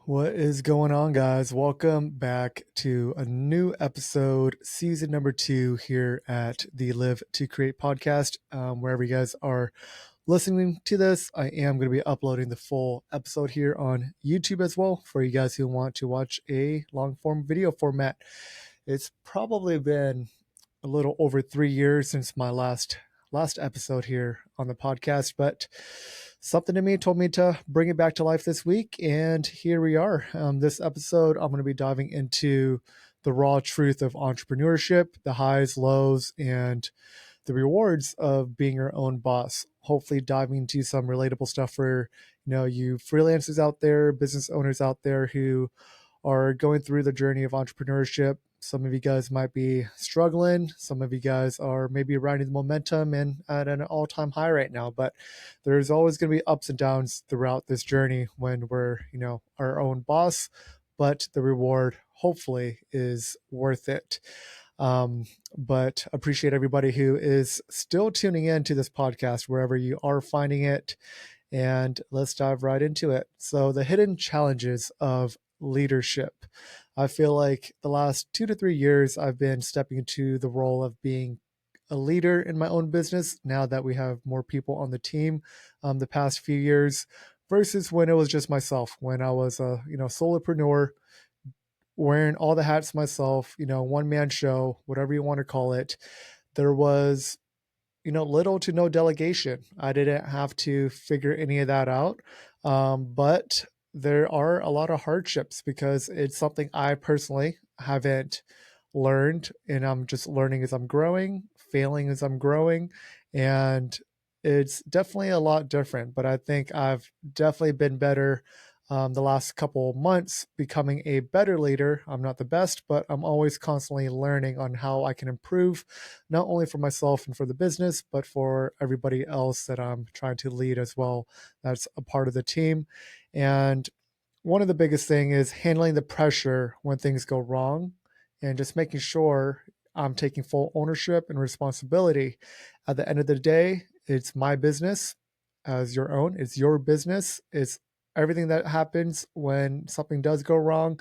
What is going on, guys? Welcome back to a new episode, season number 2 here at the Live to Create podcast. Wherever you guys are listening to this, I am going to be uploading the full episode here on YouTube as well for you guys who want to watch a long form video format. It's probably been a little over 3 years since my last episode here on the podcast, but something in me told me to bring it back to life this week, and here we are. This episode, I'm going to be diving into the raw truth of entrepreneurship, the highs, lows, and the rewards of being your own boss. Hopefully diving into some relatable stuff for you freelancers out there, business owners out there who are going through the journey of entrepreneurship. Some of you guys might be struggling. Some of you guys are maybe riding the momentum and at an all-time high right now. But there's always going to be ups and downs throughout this journey when we're, our own boss. But the reward, hopefully, is worth it. But appreciate everybody who is still tuning in to this podcast, wherever you are finding it. And let's dive right into it. So the hidden challenges of leadership. I feel like the last 2 to 3 years, I've been stepping into the role of being a leader in my own business now that we have more people on the team the past few years versus when it was just myself, when I was a solopreneur, wearing all the hats myself, one man show, whatever you want to call it. There was little to no delegation. I didn't have to figure any of that out. But there are a lot of hardships because it's something I personally haven't learned, and I'm just learning as I'm growing, failing as I'm growing. And it's definitely a lot different, but I think I've definitely been better the last couple of months, becoming a better leader. I'm not the best, but I'm always constantly learning on how I can improve, not only for myself and for the business, but for everybody else that I'm trying to lead as well. That's a part of the team. And one of the biggest thing is handling the pressure when things go wrong and just making sure I'm taking full ownership and responsibility. At the end of the day, it's my business as your own. It's your business. It's everything that happens when something does go wrong,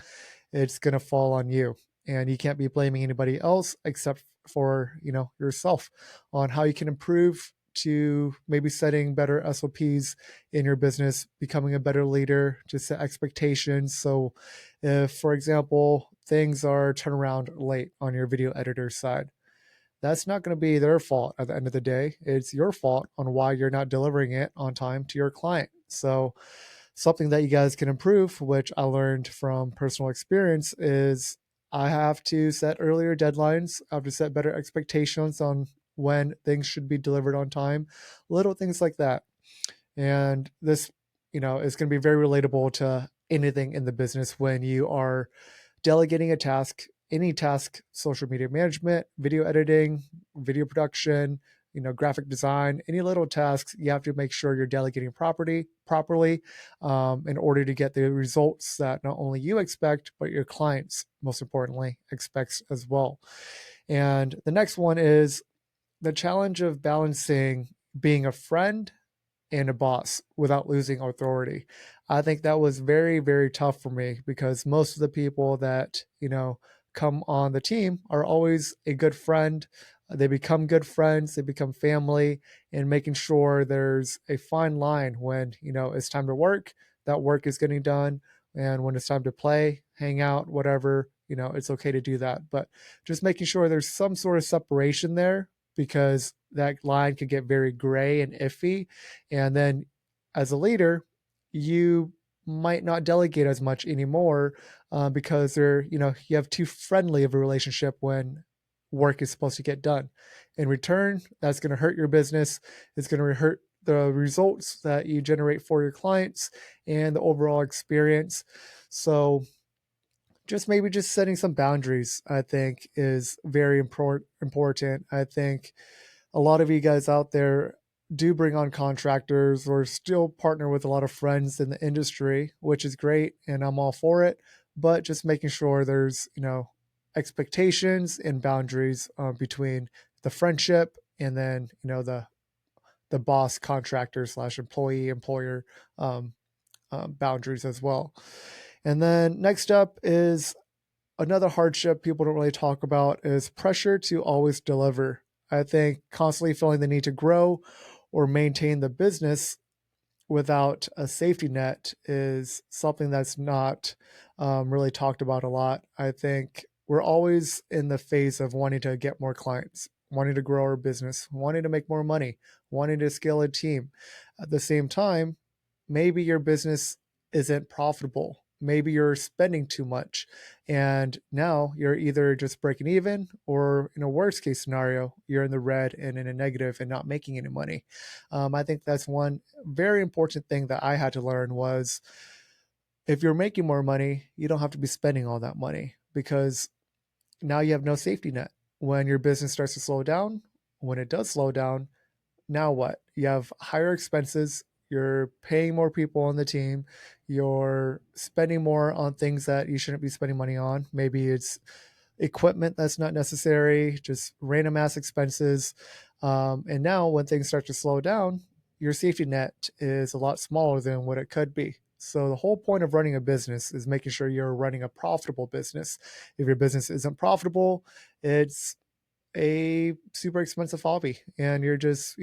it's going to fall on you. And you can't be blaming anybody else except for, yourself on how you can improve to maybe setting better SOPs in your business, becoming a better leader, to set expectations. So if, for example, things are turned around late on your video editor side, that's not going to be their fault at the end of the day. It's your fault on why you're not delivering it on time to your client. So something that you guys can improve, which I learned from personal experience, is I have to set earlier deadlines. I have to set better expectations on when things should be delivered on time, little things like that. And this, is going to be very relatable to anything in the business when you are delegating a task, any task, social media management, video editing, video production, graphic design, any little tasks, you have to make sure you're delegating properly in order to get the results that not only you expect, but your clients, most importantly, expects as well. And the next one is the challenge of balancing being a friend and a boss without losing authority. I think that was very, very tough for me because most of the people that, come on the team are always a good friend. They become good friends, they become family, and making sure there's a fine line when, it's time to work, that work is getting done. And when it's time to play, hang out, whatever, it's okay to do that. But just making sure there's some sort of separation there because that line can get very gray and iffy. And then as a leader, you might not delegate as much anymore because you have too friendly of a relationship when work is supposed to get done. In return, that's going to hurt your business. It's going to hurt the results that you generate for your clients and the overall experience. So maybe just setting some boundaries, I think, is very important. I think a lot of you guys out there do bring on contractors or still partner with a lot of friends in the industry, which is great. And I'm all for it, but just making sure there's, expectations and boundaries between the friendship and then, the boss contractor slash employee employer boundaries as well. And then next up is another hardship people don't really talk about is pressure to always deliver. I think constantly feeling the need to grow or maintain the business without a safety net is something that's not really talked about a lot. I think we're always in the phase of wanting to get more clients, wanting to grow our business, wanting to make more money, wanting to scale a team. At the same time, maybe your business isn't profitable. Maybe you're spending too much. And now you're either just breaking even, or in a worst case scenario, you're in the red and in a negative and not making any money. I think that's one very important thing that I had to learn was if you're making more money, you don't have to be spending all that money because now you have no safety net. When your business starts to slow down, when it does slow down, now what? You have higher expenses, you're paying more people on the team, you're spending more on things that you shouldn't be spending money on. Maybe it's equipment that's not necessary, just random ass expenses. And now, when things start to slow down, your safety net is a lot smaller than what it could be. So, the whole point of running a business is making sure you're running a profitable business. If your business isn't profitable, it's a super expensive hobby, and you're just,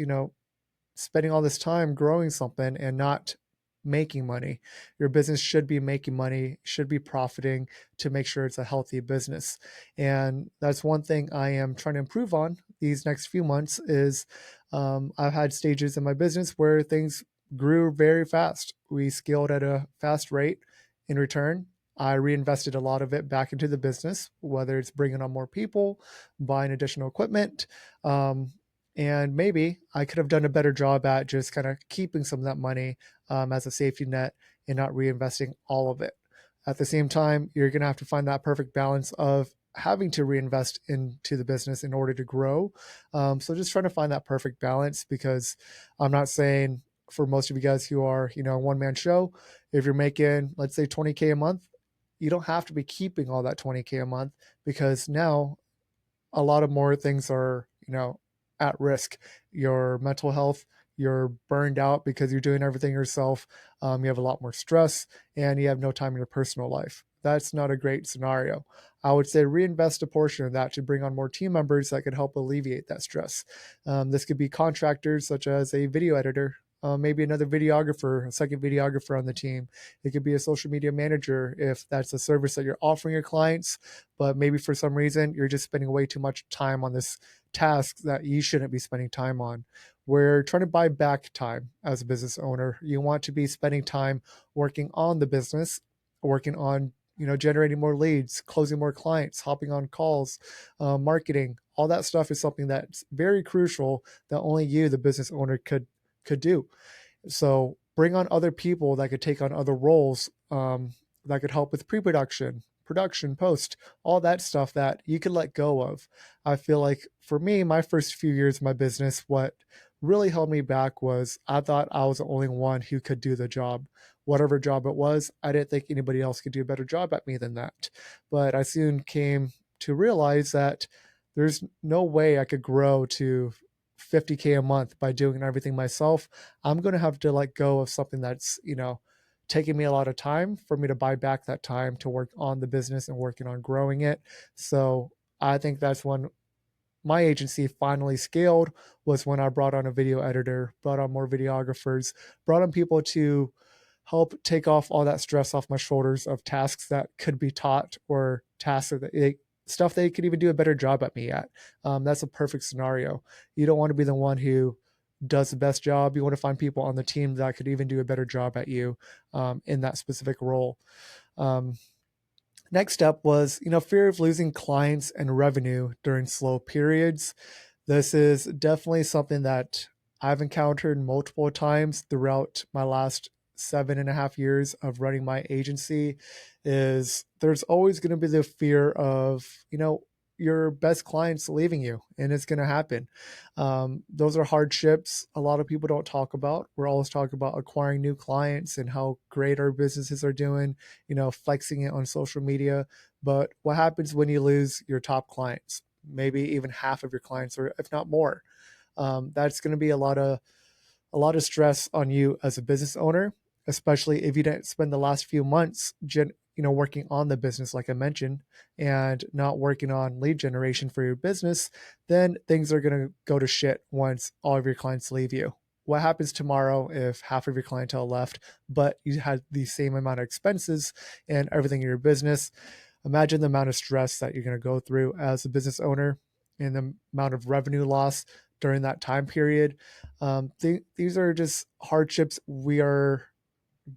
spending all this time growing something and not making money. Your business should be making money, should be profiting to make sure it's a healthy business. And that's one thing I am trying to improve on these next few months is I've had stages in my business where things grew very fast. We scaled at a fast rate. In return, I reinvested a lot of it back into the business, whether it's bringing on more people, buying additional equipment, and maybe I could have done a better job at just kind of keeping some of that money as a safety net and not reinvesting all of it. At the same time, you're going to have to find that perfect balance of having to reinvest into the business in order to grow. So just trying to find that perfect balance, because I'm not saying for most of you guys who are, one man show, if you're making, let's say 20K a month, you don't have to be keeping all that 20K a month, because now a lot of more things are, at risk. Your mental health, you're burned out because you're doing everything yourself. You have a lot more stress and you have no time in your personal life. That's not a great scenario. I would say reinvest a portion of that to bring on more team members that could help alleviate that stress. This could be contractors such as a video editor, maybe another videographer, a second videographer on the team. It could be a social media manager if that's a service that you're offering your clients, but maybe for some reason you're just spending way too much time on this task that you shouldn't be spending time on. We're trying to buy back time as a business owner. You want to be spending time working on the business, working on generating more leads, closing more clients, hopping on calls, marketing. All that stuff is something that's very crucial that only you, the business owner, could do. So bring on other people that could take on other roles, that could help with pre-production, production, post, all that stuff that you could let go of. I feel like for me, my first few years of my business, what really held me back was I thought I was the only one who could do the job. Whatever job it was, I didn't think anybody else could do a better job at me than that. But I soon came to realize that there's no way I could grow to 50K a month by doing everything myself. I'm going to have to let go of something that's, taking me a lot of time for me to buy back that time to work on the business and working on growing it. So I think that's when my agency finally scaled, was when I brought on a video editor, brought on more videographers, brought on people to help take off all that stress off my shoulders of tasks that could be taught, or tasks that stuff they could even do a better job at me at. That's a perfect scenario. You don't want to be the one who does the best job. You want to find people on the team that could even do a better job at you in that specific role. Um, Next step was, fear of losing clients and revenue during slow periods. This is definitely something that I've encountered multiple times throughout my last 7.5 years of running my agency. Is there's always going to be the fear of, your best clients leaving you, and it's going to happen. Those are hardships a lot of people don't talk about. We're always talking about acquiring new clients and how great our businesses are doing, flexing it on social media. But what happens when you lose your top clients? Maybe even half of your clients, or if not more. That's going to be a lot of stress on you as a business owner, especially if you didn't spend the last few months working on the business, like I mentioned, and not working on lead generation for your business, then things are going to go to shit once all of your clients leave you. What happens tomorrow if half of your clientele left, but you had the same amount of expenses and everything in your business? Imagine the amount of stress that you're going to go through as a business owner and the amount of revenue loss during that time period. These are just hardships we are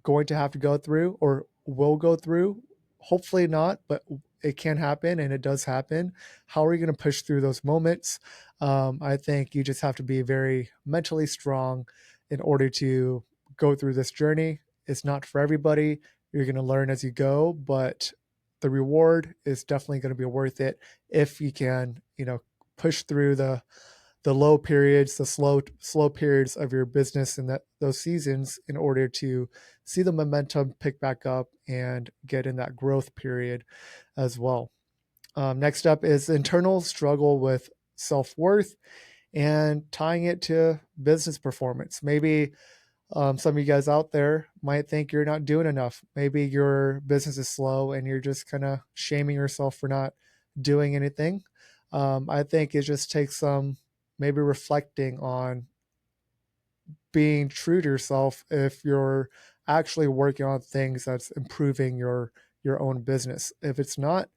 going to have to go through or will go through. Hopefully not, but it can happen and it does happen. How are you going to push through those moments? I think you just have to be very mentally strong in order to go through this journey. It's not for everybody. You're going to learn as you go, but the reward is definitely going to be worth it if you can, push through the low periods, the slow periods of your business and that those seasons in order to see the momentum pick back up and get in that growth period as well. Next up is internal struggle with self-worth and tying it to business performance. Maybe some of you guys out there might think you're not doing enough. Maybe your business is slow and you're just kind of shaming yourself for not doing anything. I think it just takes some maybe reflecting on being true to yourself if you're actually working on things that's improving your own business. If it's not,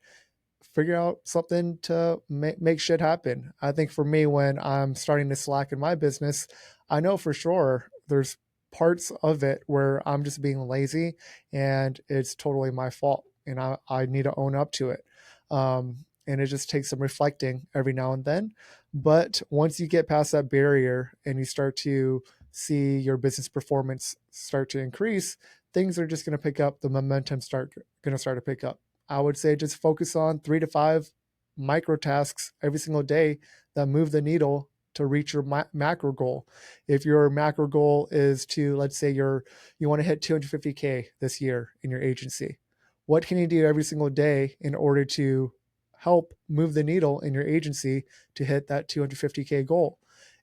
figure out something to make shit happen. I think for me, when I'm starting to slack in my business, I know for sure there's parts of it where I'm just being lazy and it's totally my fault. And I need to own up to it. And it just takes some reflecting every now and then. But once you get past that barrier and you start to see your business performance start to increase, things are just going to pick up. The momentum going to start to pick up. I would say just focus on 3 to 5 micro tasks every single day that move the needle to reach your macro goal. If your macro goal is to, let's say you want to hit 250K this year in your agency, what can you do every single day in order to help move the needle in your agency to hit that 250K goal?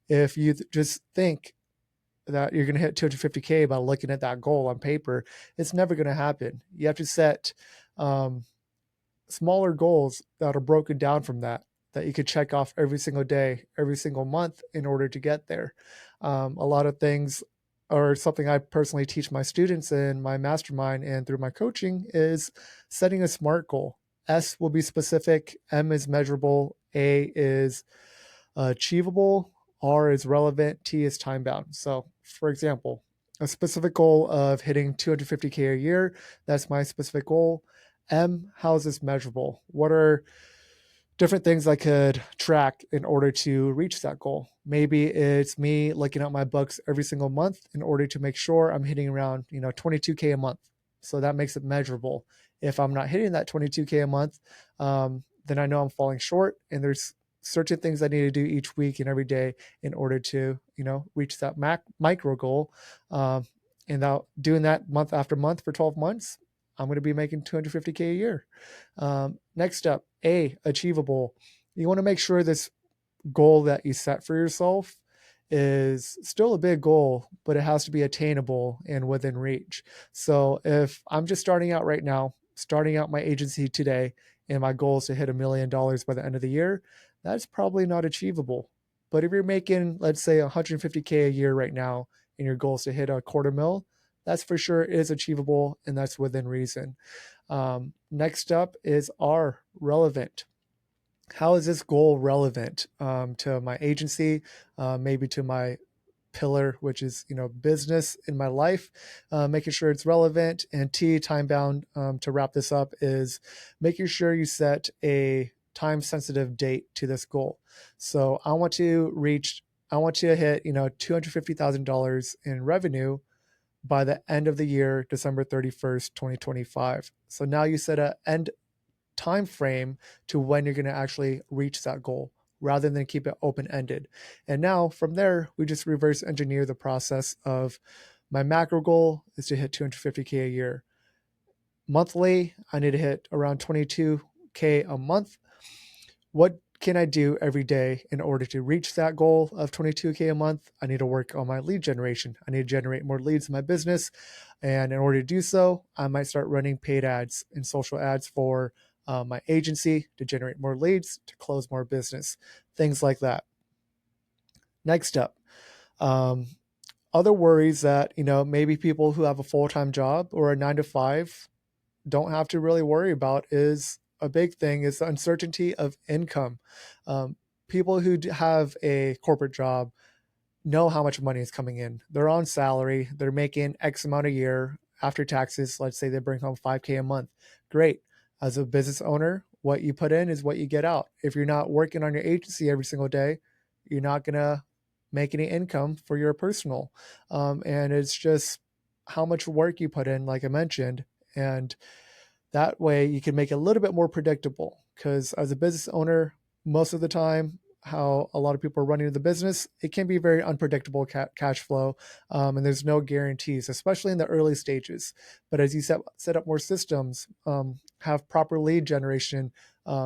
If you just think that you're going to hit 250K by looking at that goal on paper, it's never going to happen. You have to set smaller goals that are broken down from that you could check off every single day, every single month in order to get there. A lot of things, or something I personally teach my students in my mastermind and through my coaching, is setting a SMART goal. S will be specific, M is measurable, A is achievable, R is relevant, T is time bound. So, for example, a specific goal of hitting 250K a year, that's my specific goal. M, how is this measurable? What are different things I could track in order to reach that goal? Maybe it's me looking at my books every single month in order to make sure I'm hitting around, 22K a month. So that makes it measurable. If I'm not hitting that 22K a month, then I know I'm falling short, and there's certain things I need to do each week and every day in order to, reach that micro goal. And now doing that month after month for 12 months, I'm going to be making 250K a year. Next up, A, achievable. You want to make sure this goal that you set for yourself is still a big goal, but it has to be attainable and within reach. So if I'm just starting out right now, starting out my agency today, and my goal is to hit $1 million by the end of the year, that's probably not achievable. But if you're making, let's say, 150K a year right now, and your goal is to hit $250,000, that's for sure is achievable, and that's within reason. Next up is R, relevant. How is this goal relevant to my agency, maybe to my pillar, which is business in my life, making sure it's relevant. And T, time bound, to wrap this up, is making sure you set a time sensitive date to this goal. So I want to hit $250,000 in revenue by the end of the year, December 31st, 2025. So now you set a end time frame to when you're going to actually reach that goal, rather than keep it open-ended. And now from there, we just reverse engineer the process of my macro goal is to hit 250K a year. Monthly, I need to hit around 22K a month. What can I do every day in order to reach that goal of 22K a month? I need to work on my lead generation. I need to generate more leads in my business. And in order to do so, I might start running paid ads and social ads for my agency to generate more leads, to close more business, things like that. Next up, um, other worries that, maybe people who have a full-time job or a 9 to 5 don't have to really worry about is a big thing is the uncertainty of income. Um, People who have a corporate job know how much money is coming in. They're on salary, they're making X amount a year after taxes. Let's say they bring home 5K a month. Great. As a business owner, what you put in is what you get out. If you're not working on your agency every single day, you're not going to make any income for your personal. And it's just how much work you put in, like I mentioned. And that way you can make it a little bit more predictable because as a business owner, most of the time, how a lot of people are running the business, it can be very unpredictable cash flow. And there's no guarantees, especially in the early stages. But as you set up more systems, have proper lead generation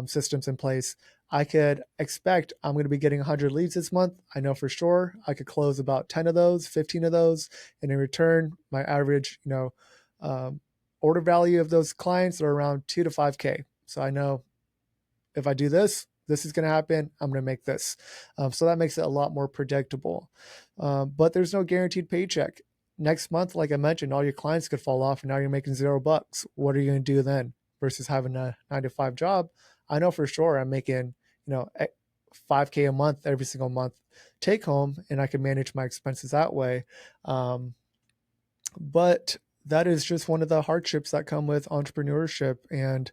systems in place, I could expect I'm going to be getting 100 leads this month. I know for sure I could close about 10 of those, 15 of those. And in return, my average, um, order value of those clients are around 2 to 5K. So I know if I do this, this is going to happen. I'm going to make this. So that makes it a lot more predictable. But there's no guaranteed paycheck. Next month, like I mentioned, all your clients could fall off and now you're making $0. What are you going to do then versus having a 9 to 5 job? I know for sure I'm making, 5K a month every single month take home, and I can manage my expenses that way. But that is just one of the hardships that come with entrepreneurship and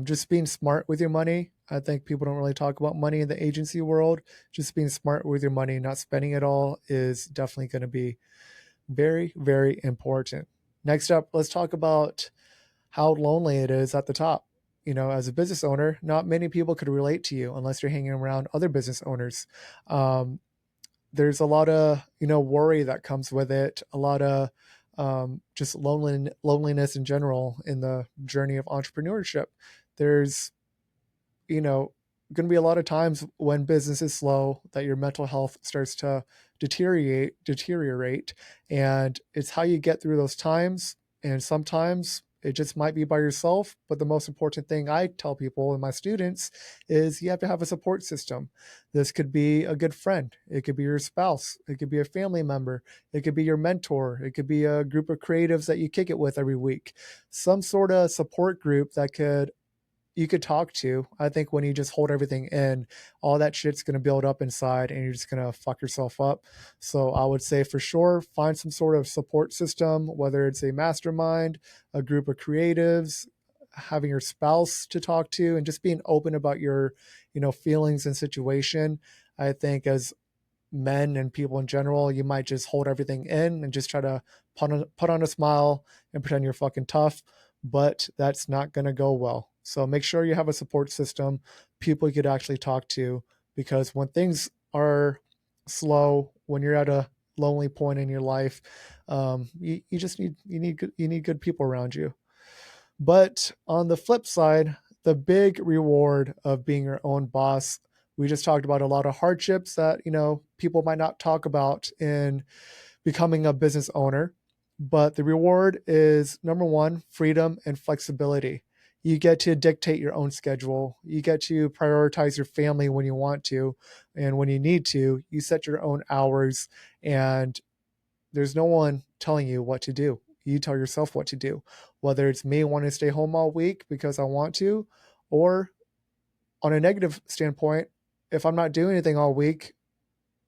just being smart with your money. I think people don't really talk about money in the agency world. Just being smart with your money, not spending it all, is definitely going to be very, very important. Next up, let's talk about how lonely it is at the top. As a business owner, not many people could relate to you unless you're hanging around other business owners. There's a lot of worry that comes with it, a lot of just loneliness in general in the journey of entrepreneurship. There's going to be a lot of times when business is slow that your mental health starts to deteriorate, and it's how you get through those times. And sometimes it just might be by yourself, but the most important thing I tell people and my students is you have to have a support system. This could be a good friend, it could be your spouse, it could be a family member, it could be your mentor, it could be a group of creatives that you kick it with every week, some sort of support group that you could talk to. I think when you just hold everything in, all that shit's going to build up inside and you're just going to fuck yourself up. So I would say for sure, find some sort of support system, whether it's a mastermind, a group of creatives, having your spouse to talk to, and just being open about your, feelings and situation. I think as men and people in general, you might just hold everything in and just try to put on a smile and pretend you're fucking tough, but that's not going to go well. So make sure you have a support system, people you could actually talk to, because when things are slow, when you're at a lonely point in your life, you just need good people around you. But on the flip side, the big reward of being your own boss, we just talked about a lot of hardships that, people might not talk about in becoming a business owner. But the reward is number one, freedom and flexibility. You get to dictate your own schedule. You get to prioritize your family when you want to. And when you need to, you set your own hours, and there's no one telling you what to do. You tell yourself what to do, whether it's me wanting to stay home all week because I want to, or on a negative standpoint, if I'm not doing anything all week,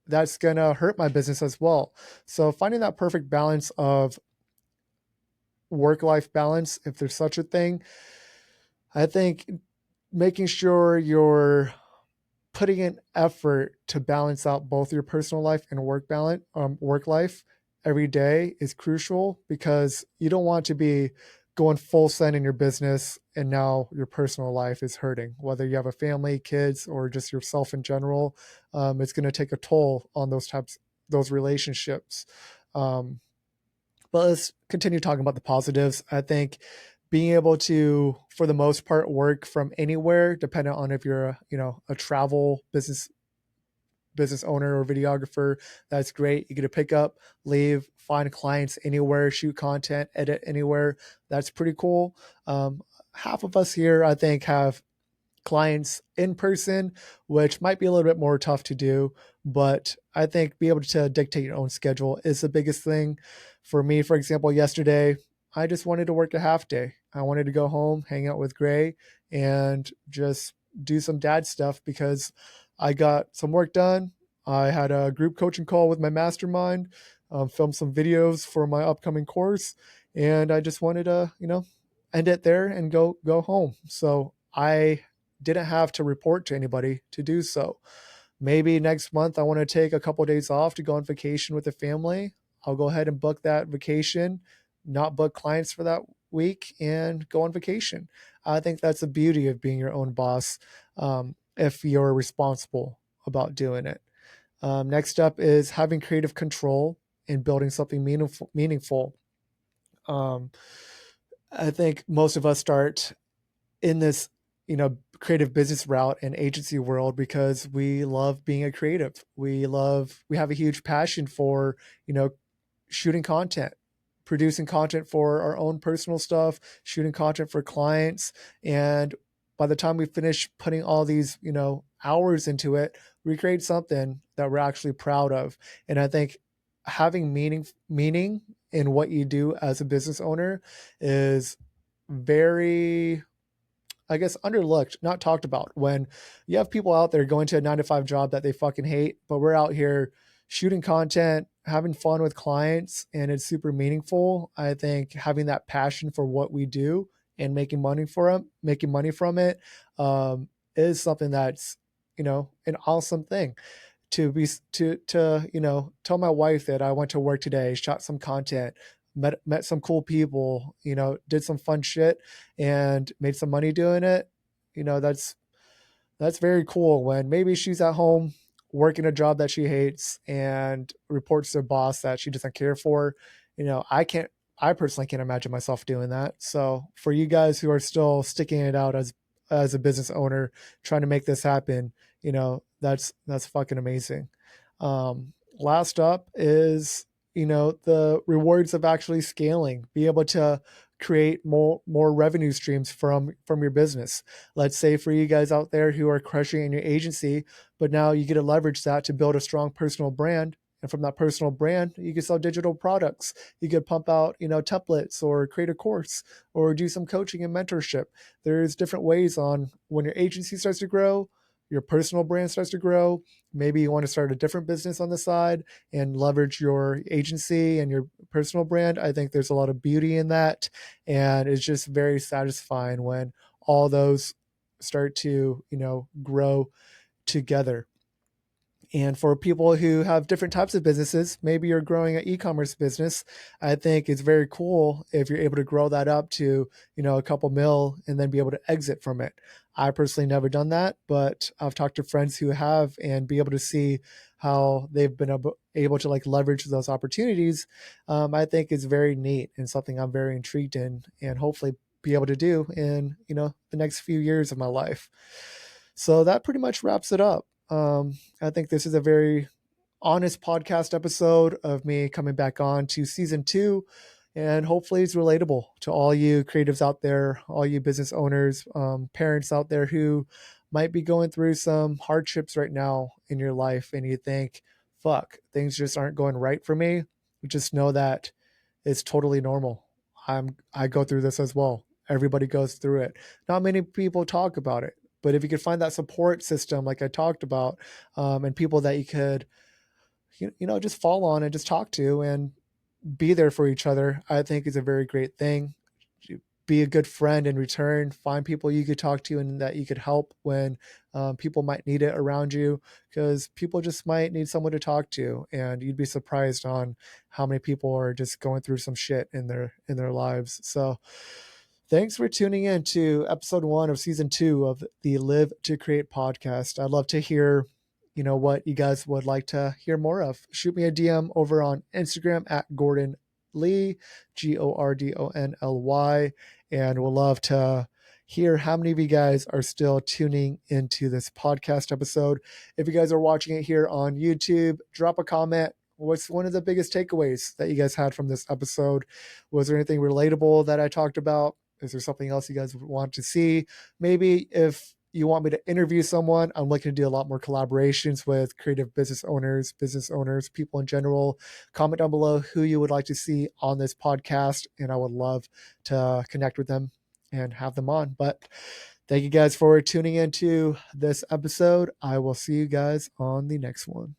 that's going to hurt my business as well. So finding that perfect balance of work-life balance, if there's such a thing, I think making sure you're putting in effort to balance out both your personal life and work life every day is crucial, because you don't want to be going full send in your business and now your personal life is hurting. Whether you have a family, kids, or just yourself in general, it's going to take a toll on those relationships. But let's continue talking about the positives. I think being able to, for the most part, work from anywhere, depending on if you're a travel business owner or videographer. That's great. You get to pick up, leave, find clients anywhere, shoot content, edit anywhere. That's pretty cool. Half of us here, I think, have clients in person, which might be a little bit more tough to do. But I think be able to dictate your own schedule is the biggest thing. For me, for example, yesterday, I just wanted to work a half day. I wanted to go home, hang out with Gray, and just do some dad stuff because I got some work done. I had a group coaching call with my mastermind, filmed some videos for my upcoming course, and I just wanted to, end it there and go home. So I didn't have to report to anybody to do so. Maybe next month I want to take a couple of days off to go on vacation with the family. I'll go ahead and book that vacation, not book clients for that week, and go on vacation. I think that's the beauty of being your own boss, if you're responsible about doing it. Next up is having creative control and building something meaningful. Um, I think most of us start in this, creative business route and agency world because we love being a creative. We have a huge passion for, shooting content, producing content for our own personal stuff, shooting content for clients. And by the time we finish putting all these, hours into it, we create something that we're actually proud of. And I think having meaning in what you do as a business owner is very, I guess, underlooked, not talked about. When you have people out there going to a 9 to 5 job that they fucking hate, but we're out here shooting content, having fun with clients, and it's super meaningful. I think having that passion for what we do and making money from it, is something that's, an awesome thing to be to tell my wife that I went to work today, shot some content, met some cool people, did some fun shit and made some money doing it. That's very cool when maybe she's at home working a job that she hates and reports to her boss that she doesn't care for. I personally can't imagine myself doing that. So for you guys who are still sticking it out as a business owner, trying to make this happen, that's fucking amazing. Last up is, the rewards of actually scaling, be able to create more revenue streams from your business. Let's say for you guys out there who are crushing in your agency, but now you get to leverage that to build a strong personal brand. And from that personal brand, you can sell digital products. You could pump out, templates or create a course or do some coaching and mentorship. There's different ways on when your agency starts to grow, your personal brand starts to grow. Maybe you want to start a different business on the side and leverage your agency and your personal brand. I think there's a lot of beauty in that. And it's just very satisfying when all those start to, grow together. And for people who have different types of businesses, maybe you're growing an e-commerce business. I think it's very cool if you're able to grow that up to, a couple mil and then be able to exit from it. I personally never done that, but I've talked to friends who have and be able to see how they've been able to like leverage those opportunities. I think is very neat and something I'm very intrigued in and hopefully be able to do in, the next few years of my life. So that pretty much wraps it up. I think this is a very honest podcast episode of me coming back on to season 2, and hopefully it's relatable to all you creatives out there, all you business owners, parents out there who might be going through some hardships right now in your life, and you think, fuck, things just aren't going right for me. Just know that it's totally normal. I go through this as well. Everybody goes through it. Not many people talk about it. But if you could find that support system, like I talked about, and people that you could, just fall on and just talk to and be there for each other, I think is a very great thing. Be a good friend in return. Find people you could talk to and that you could help when people might need it around you, because people just might need someone to talk to, and you'd be surprised on how many people are just going through some shit in their lives. So thanks for tuning in to episode 1 of season 2 of the Live to Create podcast. I'd love to hear, what you guys would like to hear more of. Shoot me a DM over on Instagram at Gordon Gordonly, Gordonly, and we'll love to hear how many of you guys are still tuning into this podcast episode. If you guys are watching it here on YouTube, drop a comment. What's one of the biggest takeaways that you guys had from this episode? Was there anything relatable that I talked about? Is there something else you guys want to see? Maybe if you want me to interview someone, I'm looking to do a lot more collaborations with creative business owners, people in general. Comment down below who you would like to see on this podcast, and I would love to connect with them and have them on. But thank you guys for tuning into this episode. I will see you guys on the next one.